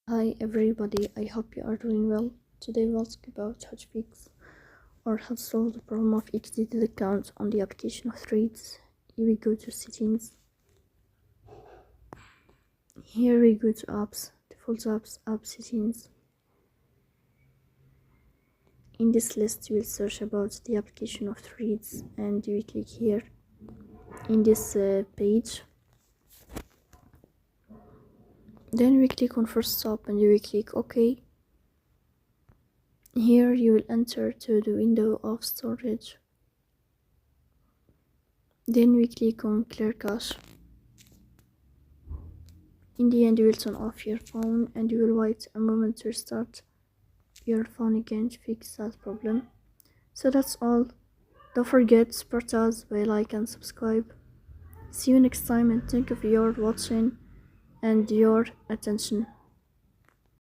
Hi everybody, I hope you are doing well. Today we'll talk about how to fix or how to solve the problem of exited accounts on the application of Threads. Here we go to settings. Here we go to apps, default apps, app settings. In this list you will search about the application of Threads and you will click here in this page. Then we click on first stop and you will click OK. Here you will enter to the window of storage. Then we click on clear cache. In the end you will turn off your phone and you will wait a moment to restart your phone again to fix that problem. So that's all. Don't forget to support us by like and subscribe. See you next time and thank you for your watching and your attention.